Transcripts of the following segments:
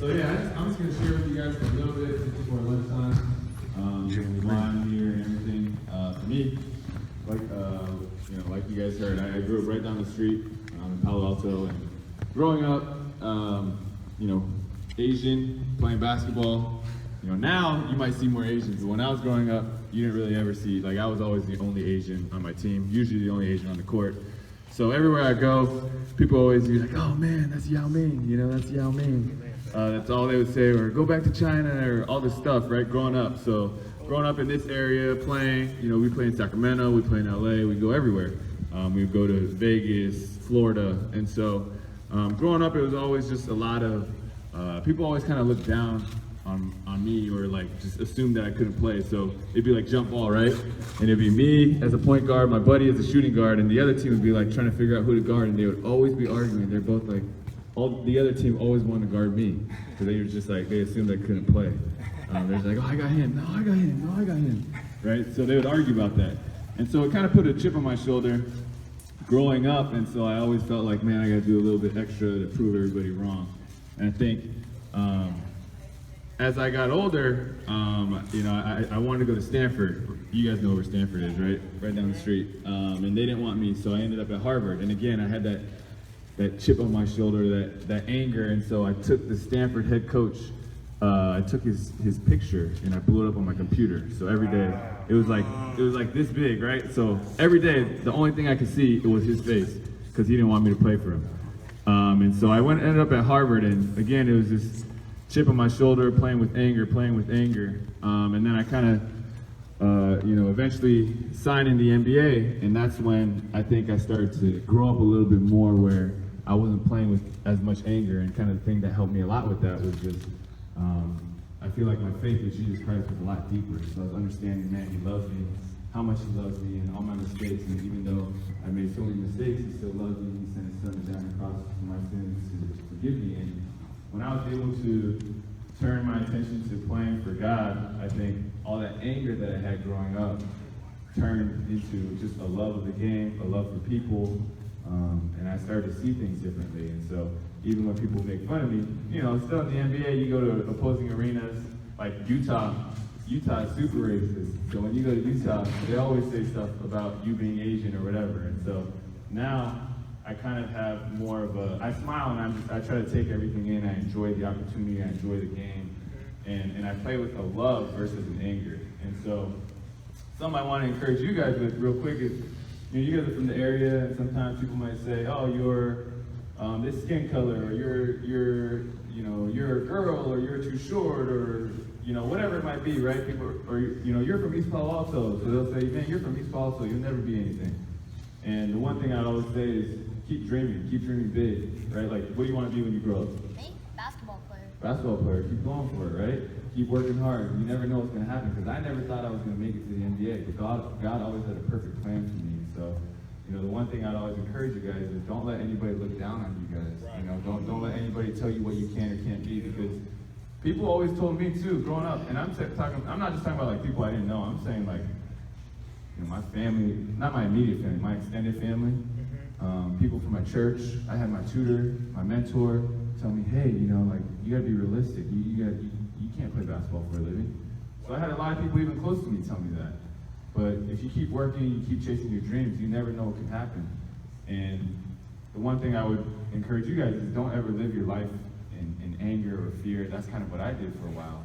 So yeah, I'm just gonna share with you guys a little bit before lunchtime. Line here and everything. For me, like you guys heard, I grew up right down the street in Palo Alto, and growing up, Asian, playing basketball. Now you might see more Asians, but when I was growing up, you didn't really ever see, I was always the only Asian on my team, usually the only Asian on the court. So everywhere I go, people always be like, oh man, that's Yao Ming, that's Yao Ming. That's all they would say, or go back to China, or all this stuff, right, growing up. So growing up in this area, playing, we play in Sacramento, we play in LA, we go everywhere. We would go to Vegas, Florida, and so growing up, it was always just a lot of, people always kind of looked down on me, or just assumed that I couldn't play. So it'd be like jump ball, right? And it'd be me as a point guard, my buddy as a shooting guard, and the other team would be trying to figure out who to guard, and they would always be arguing. They're both the other team always wanted to guard me, because they were just they assumed I couldn't play. They're just oh, I got him, no, I got him, no, I got him, right? So they would argue about that. And so it kind of put a chip on my shoulder growing up, and so I always felt like, man, I got to do a little bit extra to prove everybody wrong. And I think as I got older, I wanted to go to Stanford. You guys know where Stanford is, right? Right down the street. And they didn't want me, so I ended up at Harvard. And again, I had that chip on my shoulder, that anger, and so I took the Stanford head coach, I took his picture and I blew it up on my computer. So every day, it was like this big, right? So every day, the only thing I could see, it was his face, because he didn't want me to play for him. And so I ended up at Harvard, and again, it was this chip on my shoulder, playing with anger. And then I kind of, eventually signed in the NBA, and that's when I think I started to grow up a little bit more, where I wasn't playing with as much anger, and kind of the thing that helped me a lot with that was just, I feel like my faith with Jesus Christ was a lot deeper. So I was understanding, man, he loves me, how much he loves me, and all my mistakes, and even though I made so many mistakes, he still loves me. He sent his son down the cross for my sins to forgive me. And when I was able to turn my attention to playing for God, I think all that anger that I had growing up turned into just a love of the game, a love for people, and I started to see things differently. And so even when people make fun of me, still in the NBA, you go to opposing arenas, like Utah is super racist. So when you go to Utah, they always say stuff about you being Asian or whatever. And so now I kind of have more of I smile, and I try to take everything in. I enjoy the opportunity, I enjoy the game, and I play with a love versus an anger. And so something I want to encourage you guys with real quick is, you guys are from the area, and sometimes people might say, oh, you're this skin color, or you're a girl, or you're too short, or whatever it might be, right? People, or you're from East Palo Alto, so they'll say, man, you're from East Palo Alto, you'll never be anything. And the one thing I'd always say is, keep dreaming big, right? What do you want to be when you grow up? Me? Basketball player. Basketball player, keep going for it, right? Keep working hard. You never know what's going to happen, because I never thought I was going to make it to the NBA, but God always had a perfect plan for me. So, the one thing I'd always encourage you guys is, don't let anybody look down on you guys. Don't let anybody tell you what you can or can't be, because people always told me too, growing up, and I'm not just talking about people I didn't know. I'm saying my family, not my immediate family, my extended family, people from my church. I had my tutor, my mentor, tell me, hey, you gotta be realistic. You can't play basketball for a living. So I had a lot of people even close to me tell me that. But if you keep working, you keep chasing your dreams, you never know what can happen. And the one thing I would encourage you guys is, don't ever live your life in anger or fear. That's kind of what I did for a while.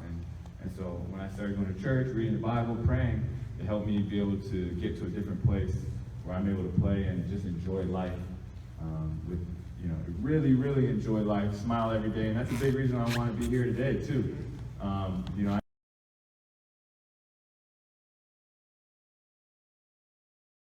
And so when I started going to church, reading the Bible, praying, it helped me be able to get to a different place where I'm able to play and just enjoy life. Really enjoy life, smile every day. And that's a big reason I want to be here today too.